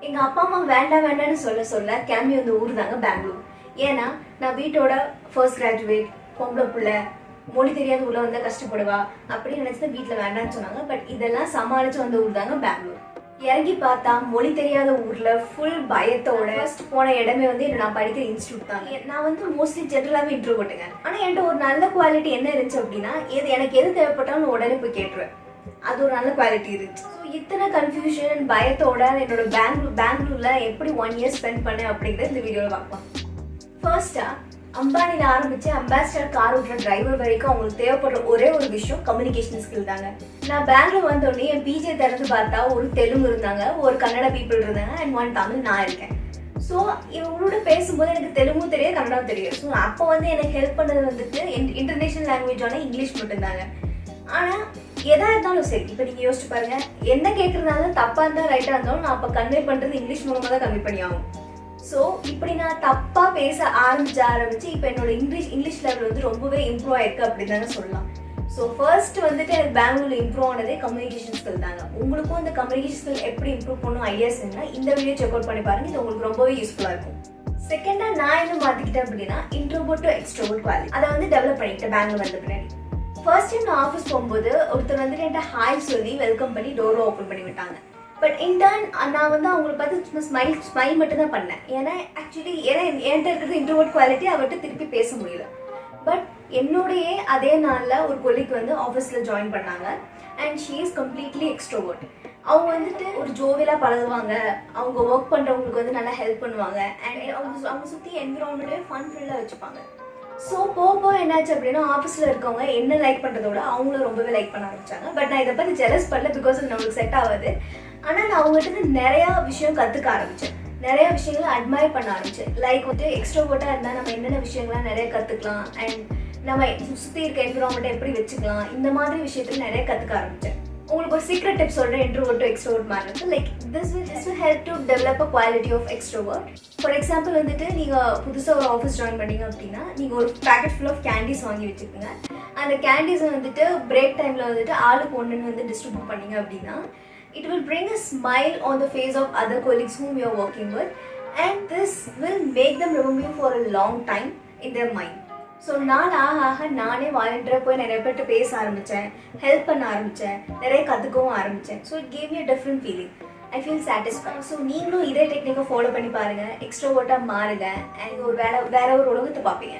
எங்கள் அப்பா அம்மா வேண்டாம் வேண்டாம்னு சொல்ல சொல்ல கிளம்பி வந்த ஊர் தாங்க பெங்களூர். ஏன்னா நான் வீட்டோட ஃபர்ஸ்ட் கிராஜுவேட், பொம்பளை பிள்ளை, மொழி தெரியாத ஊரில் வந்தால் கஷ்டப்படுவா அப்படின்னு நினச்சி வீட்டில் வேண்டாம்னு சொன்னாங்க. பட் இதெல்லாம் சமாளித்து வந்த ஊர் தாங்க பெங்களூர். இறங்கி பார்த்தா மொழி தெரியாத ஊரில் ஃபுல் பயத்தோட ஃபர்ஸ்ட் போன இடமே வந்து நான் படிக்கிற இன்ஸ்டியூட் தாங்க. நான் வந்து மோஸ்ட்லி ஜென்ரலாகவே இன்ட்ரோ போட்டுங்க. ஆனால் என்கிட்ட ஒரு நல்ல குவாலிட்டி என்ன இருந்துச்சு அப்படின்னா, எனக்கு எது தேவைப்பட்டாலும் உடனே போய் கேட்டுருவேன். அது ஒரு நல்ல குவாலிட்டி இருந்துச்சு. ஸோ இத்தனை கன்ஃபியூஷன் பயத்தோட என்னோட பெங்களூர்ல எப்படி 1 year ஸ்பெண்ட் பண்ணேன் அப்படிங்கிறத இந்த வீடியோவில் பார்க்கலாம். ஃபர்ஸ்டா அம்பானியில் ஆரம்பிச்சு அம்பாசிடர் கார் ஓட்டுற டிரைவர் வரைக்கும் அவங்களுக்கு தேவைப்படுற ஒரே ஒரு விஷயம் கம்யூனிகேஷன் ஸ்கில் தாங்க. நான் பெங்களூர் வந்தோடனே என் பிஜே திறந்து பார்த்தா ஒரு தெலுங்கு இருந்தாங்க, ஒரு கன்னட பீப்புள் இருந்தாங்க அண்ட் 1 தமிழ் நான் இருக்கேன். ஸோ இவங்களோட பேசும்போது எனக்கு தெலுங்கும் தெரியும், கன்னடாவும் தெரியும். ஸோ அப்போ வந்து எனக்கு ஹெல்ப் பண்ணது வந்துட்டு இன்டர்நேஷனல் லாங்குவேஜான இங்கிலீஷ் மட்டும்தாங்க. ஆனால் எதா இருந்தாலும் சரி, இப்போ நீங்கள் யோசிச்சு பாருங்க, என்ன கேட்குறதுனால தப்பாக இருந்தால் ரைட்டாக இருந்தாலும் நான் அப்போ கன்வே பண்ணுறது இங்கிலீஷ் மூலமாக தான் கன்வே பண்ணி ஆகும். ஸோ இப்படி நான் தப்பாக பேச ஆரம்பிச்சு இப்போ என்னோட இங்கிலீஷ் லெவல் வந்து ரொம்பவே இம்ப்ரூவ் ஆயிருக்கு அப்படின்னு தானே சொல்லலாம். ஸோ ஃபர்ஸ்ட் வந்துட்டு எனக்கு பெங்களூரில் இம்ப்ரூவ் ஆனதே கம்யூனிகேஷன் ஸ்கில் தாங்க. உங்களுக்கும் இந்த கம்யூனிகேஷன் ஸ்கில் எப்படி இம்ப்ரூவ் பண்ணணும் ஐடியாஸ் இருந்தால் இந்த வீடியோ செக் அவுட் பண்ணி பாருங்க, இது உங்களுக்கு ரொம்பவே யூஸ்ஃபுல்லாக இருக்கும். செகண்டாக நான் என்ன மாற்றிக்கிட்டேன் அப்படின்னா இன்ட்ரோவர்ட் டு எக்ஸ்ட்ரோவர்ட் குவாலிட்டி அதை வந்து டெவலப் பண்ணிக்கிட்டேன் பெங்களூர் வந்த பின்னாடி. ஃபர்ஸ்ட் டைம் நான் ஆஃபீஸ் போகும்போது ஒருத்தர் வந்துட்டு என்கிட்ட ஹாய் சொல்லி வெல்கம் பண்ணி டோரை ஓப்பன் பண்ணி விட்டாங்க. பட் இன்டர்ன் நான் வந்து அவங்களை பார்த்து ஸ்மைல் மட்டும் தான் பண்ணேன். ஏன்னா என்கிட்ட இருக்கிறது இன்ட்ரோவர்ட் குவாலிட்டி, அவர்கிட்ட திருப்பி பேச முடியல. பட் என்னுடைய அதே நாளில் ஒரு கொலிக் வந்து ஆஃபீஸில் ஜாயின் பண்ணாங்க and she is completely extrovert. அவங்க வந்துட்டு ஒரு ஜோவியலாக பழகுவாங்க, அவங்க ஒர்க் பண்ணுறவங்களுக்கு வந்து நல்லா ஹெல்ப் பண்ணுவாங்க அண்ட் அவங்க சுற்றி என்விரான்மெண்ட்டே ஃபன் ஃபில்லாக வச்சுப்பாங்க. ஸோ போக என்னாச்சு அப்படின்னா ஆஃபீஸில் இருக்கவங்க என்ன லைக் பண்ணுறதோட அவங்கள ரொம்பவே லைக் பண்ண ஆரம்பிச்சாங்க. பட் நான் இதை பற்றி ஜெலஸ் பண்ணல, பிகாஸ் அது நம்மளுக்கு செட் ஆகாது. ஆனால் நான் அவங்ககிட்ட நிறையா விஷயம் கற்றுக்க ஆரம்பித்தேன், நிறைய விஷயங்களை அட்மையர் பண்ண ஆரம்பித்தேன். லைக் வந்து எக்ஸ்ட்ரோவர்ட்டாக இருந்தால் நம்ம என்னென்ன விஷயங்கள்லாம் நிறைய கற்றுக்கலாம் அண்ட் நம்ம சுற்றி இருக்க என்விரான்மெண்ட்டை எப்படி வச்சுக்கலாம், இந்த மாதிரி விஷயத்தில் நிறைய கற்றுக்க ஆரம்பித்தேன். உங்களுக்கு ஒரு சீக்ரெட் டிப் சொல்கிறேன் இன்ட்ரோவர்ட் டு எக்ஸ்ட்ரோவர்ட் மாதிரி. Like this will help to develop a quality of extrovert. For example வந்துட்டு நீங்கள் புதுசாக ஒரு ஆஃபீஸ் ஜாயின் பண்ணீங்க அப்படின்னா நீங்கள் ஒரு பேக்கெட் ஃபுல் ஆஃப் கேண்டீஸ் வாங்கி வச்சுக்கோங்க. அந்த கேண்டீஸை வந்துட்டு பிரேக் டைமில் வந்துட்டு ஆளுக்கு ஒன்றுன்னு வந்து டிஸ்ட்ரிபியூட் பண்ணீங்க அப்படின்னா it will bring a smile on the face of other colleagues whom you are working with and this will make them remember you for a long time in their mind. So நாள் ஆக நானே வாலண்டியராக போய் நிறைய பேர்கிட்ட பேச ஆரம்பித்தேன், help பண்ண ஆரம்பித்தேன், நிறைய கற்றுக்கவும் ஆரம்பித்தேன். So it gave me a different feeling. I feel satisfied. So நீங்களும் இதே டெக்னிக்கை ஃபாலோ பண்ணி பாருங்கள், எக்ஸ்ட்ரோவர்ட்டாக மாறுங்க அண்ட் வேற ஒரு உலகத்தை பார்ப்பீங்க.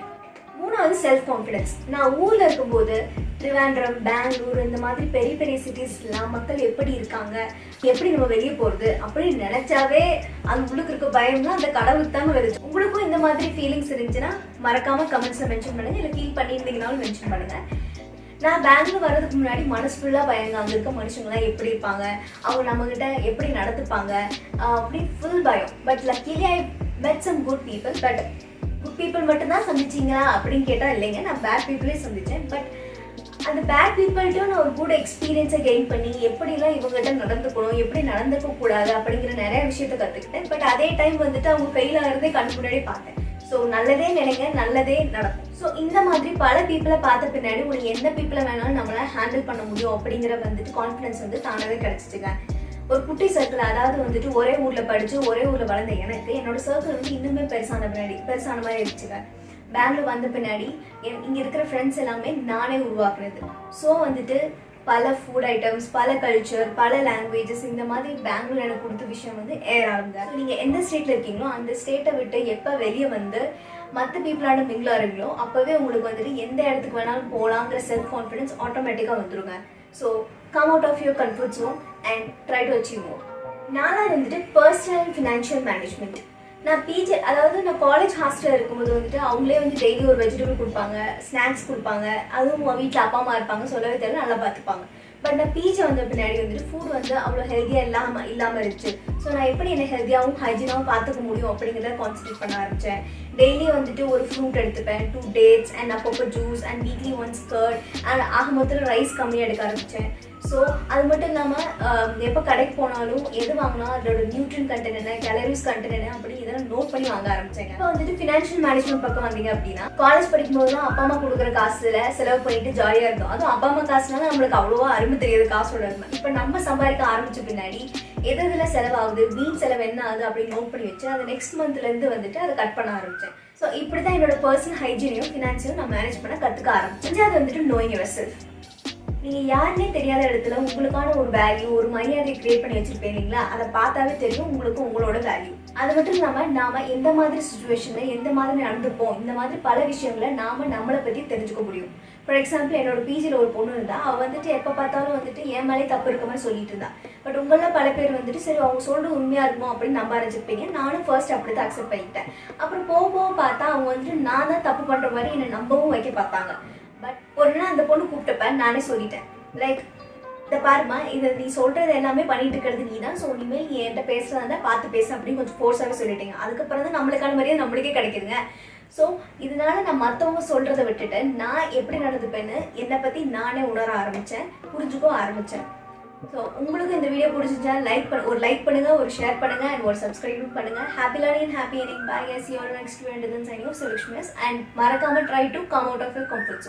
மூணாவது செல்ஃப் கான்ஃபிடென்ஸ். நான் ஊரில் இருக்கும்போது திருவாண்ட்ரம், பெங்களூர் இந்த மாதிரி பெரிய பெரிய சிட்டிஸ்லாம் மக்கள் எப்படி இருக்காங்க, எப்படி நம்ம வெளியே போகிறது அப்படின்னு நினச்சாவே அந்த உள்ளுக்கு இருக்க பயம்லாம் அந்த கடவுளுக்கு தாங்க வருது. உங்களுக்கும் இந்த மாதிரி ஃபீலிங்ஸ் இருந்துச்சுன்னா மறக்காமல் கமெண்ட்ஸில் மென்ஷன் பண்ணுங்கள், இல்லை ஃபீல் பண்ணியிருந்தீங்கனாலும் மென்ஷன் பண்ணுங்கள். நான் பெங்களூர் வர்றதுக்கு முன்னாடி மனசு ஃபுல்லாக பயங்க, அங்கே இருக்க மனுஷங்களாம் எப்படி இருப்பாங்க, அவங்க நம்மக்கிட்ட எப்படி நடந்துப்பாங்க அப்படி ஃபுல் பயம். But luckily I met some good people. But good people மட்டும்தான் சந்திச்சிங்களா அப்படின்னு கேட்டால் இல்லைங்க, நான் பேட் பீப்புளே சந்தித்தேன். பட் அந்த பேட் பீப்புள்கிட்டையும் நான் ஒரு குட் எக்ஸ்பீரியன்ஸை கெயின் பண்ணி எப்படிலாம் இவங்ககிட்ட நடந்துக்கணும், எப்படி நடந்துக்க கூடாது அப்படிங்கிற நிறைய விஷயத்த கற்றுக்கிட்டேன். பட் அதே டைம் வந்துட்டு அவங்க ஃபெயில் ஆகிறதே கண் முன்னாடி பார்த்தேன். ஸோ நல்லதே நினைங்க, நல்லதே நடக்கும். ஸோ இந்த மாதிரி பல பீப்புளை பார்த்த பின்னாடி உங்களுக்கு எந்த பீப்புளை வேணாலும் நம்மளால் ஹேண்டில் பண்ண முடியும் அப்படிங்கிற வந்துட்டு கான்ஃபிடன்ஸ் வந்து தானாகவே கிடச்சிச்சுங்க. ஒரு குட்டி சர்க்கிள், அதாவது வந்துட்டு ஒரே ஊரில் படித்து ஒரே ஊரில் வளர்ந்த எனக்கு என்னோட சர்க்கிள் வந்து இன்னுமே பெருசான மாதிரி இருந்துச்சுங்க. பெங்களூர் வந்த பின்னாடி இங்கே இருக்கிற ஃப்ரெண்ட்ஸ் எல்லாமே நானே உருவாக்குனது. ஸோ வந்துட்டு பல ஃபுட் ஐட்டம்ஸ், பல கல்ச்சர், பல லாங்குவேஜஸ், இந்த மாதிரி பெங்களூர் எனக்கு கொடுத்த விஷயம் வந்து ஆகுங்க. நீங்கள் எந்த ஸ்டேட்டில் இருக்கீங்களோ அந்த ஸ்டேட்டை விட்டு எப்போ வெளியே வந்து மற்ற பீப்புளான மிங்கிள் ஆகிறீங்களோ அப்போவே உங்களுக்கு வந்துட்டு எந்த இடத்துக்கு வேணாலும் போகலாங்கிற செல்ஃப் கான்ஃபிடன்ஸ் ஆட்டோமேட்டிக்காக வந்துருங்க. So come out of your comfort zone and try to achieve more. நாலாவது வந்துட்டு பர்சனல் அண்ட் ஃபினான்ஷியல் மேனேஜ்மெண்ட். நான் பிஜி, அதாவது நான் காலேஜ் ஹாஸ்டலில் இருக்கும்போது வந்துட்டு அவங்களே வந்து டெய்லி ஒரு வெஜிடபிள் கொடுப்பாங்க, ஸ்நாக்ஸ் கொடுப்பாங்க, அதுவும் வீட்டில் அப்பா அம்மா இருப்பாங்க, சொல்லவே தெரியல, நல்லா பார்த்துப்பாங்க. பட் நான் பிஜி வந்த பின்னாடி வந்துட்டு ஃபுட் வந்து அவ்வளோ ஹெல்த்தியாக இல்லாமல் இருந்துச்சு. ஸோ நான் எப்படி என்னை ஹெல்த்தியாகவும் ஹைஜீனாகவும் பார்த்துக்க முடியும் அப்படிங்கிறத கான்சன்ட்ரேட் பண்ண ஆரம்பித்தேன். டெய்லி வந்துட்டு ஒரு ஃப்ரூட் எடுத்துப்பேன், 2 dates அண்ட் அப்பப்போ juice and weekly 1 curd and ஆக மொத்தத்தில் ரைஸ் கம்மியாக எடுக்க ஆரம்பித்தேன். ஸோ அது மட்டும் இல்லாமல் எப்போ கடைக்கு போனாலும் எது வாங்கினா அதோட நியூட்ரியன் கண்டென்ட் என்ன, கேலரிஸ் கண்டென்ட் என்ன அப்படி இதெல்லாம் நோட் பண்ணி வாங்க ஆரம்பிச்சேங்க. இப்போ வந்துட்டு ஃபினான்ஷியல் மேனேஜ்மெண்ட் பக்கம் வந்தீங்க அப்படின்னா, காலேஜ் படிக்கும்போதுலாம் அப்பா அம்மா கொடுக்குற காசுல செலவு பண்ணிட்டு ஜாலியாக இருக்கும். அதுவும் அப்பா அம்மா காசுனால நம்மளுக்கு அவ்வளோவா அருமை தெரியாது காசோட அருமை. இப்போ நம்ம சம்பாதிக்க ஆரம்பிச்ச பின்னாடி எது இதில் செலவாகுது, வீண் செலவு என்ன ஆகுது அப்படின்னு நோட் பண்ணி வச்சு அதை நெக்ஸ்ட் மந்த்லேருந்து வந்துட்டு அதை கட் பண்ண ஆரம்பித்தேன். ஸோ இப்படி தான் என்னோட பர்சனல் ஹைஜீனையும் ஃபினான்ஸையும் நான் மேனேஜ் பண்ண கற்றுக்க ஆரம்பிச்சேன். அது வந்துட்டு நோயிங் யுவர் செல்ஃப். நீங்கள் யாருன்னே தெரியாத இடத்துல உங்களுக்கான ஒரு வேல்யூ, ஒரு மரியாதையை கிரியேட் பண்ணி வச்சிருப்பேன் இல்லைங்களா, அதை பார்த்தாவே தெரியும் உங்களுக்கு உங்களோட வேல்யூ. அது மட்டும் இல்லாமல் நாம எந்த மாதிரி சுச்சுவேஷனில் எந்த மாதிரி நடந்துப்போம், இந்த மாதிரி பல விஷயங்களை நம்மளை பற்றி தெரிஞ்சுக்க முடியும். ஃபார் எக்ஸாம்பிள் என்னோட பிஜியில் ஒரு பொண்ணு இருந்தா, அவள் வந்துட்டு எப்போ பார்த்தாலும் வந்துட்டு என் மேலே தப்பு இருக்க மாதிரி சொல்லிட்டு இருந்தா. பட் உங்களில் பல பேர் வந்துட்டு சரி அவங்க சொல்கிறது உண்மையாக இருக்குமோ அப்படின்னு நம்ப ஆரம்பிச்சிருப்பீங்க. நானும் ஃபர்ஸ்ட் அப்படி தான் அக்செப்ட் பண்ணிட்டேன். அப்புறம் போக போக பார்த்தா அவங்க வந்துட்டு நான் தான் தப்பு பண்ணுற மாதிரி என்னை நம்பவும் வைக்க பார்த்தாங்க. பட் ஒரு நாள் அந்த பொண்ணு கூப்பிட்டப்ப நானே சொல்லிட்டேன், லைக் இதை பாருமா, இதை நீ சொல்கிறது எல்லாமே பண்ணிட்டு இருக்கிறது நீ தான். ஸோ இனிமேல் நீ என்கிட்ட பேசுகிறதா இருந்தால் பார்த்து பேச அப்படின்னு கொஞ்சம் ஃபோர்ஸாகவே சொல்லிட்டீங்க. அதுக்கப்புறம் தான் நம்மளுக்கான மரியாதை நம்மளுக்கே கிடைக்குதுங்க. ஸோ இதனால நான் மற்றவங்க சொல்கிறத விட்டுட்டு நான் எப்படி நடந்துப்பேன்னு என்னை பற்றி நானே உணர ஆரம்பித்தேன், புரிஞ்சுக்க ஆரம்பித்தேன். ஸோ உங்களுக்கு இந்த வீடியோ பிடிச்சிச்சா ஒரு லைக் பண்ணுங்கள், ஒரு ஷேர் பண்ணுங்கள் அண்ட் ஒரு சப்ஸ்கிரைப் பண்ணுங்கள். ஹாப்பி லேர்னிங் அண்ட் ஹாப்பி எனிங். Bye. See you on next video. And then signing off, Suresh. And மறக்காம try to come out of your comfort zone.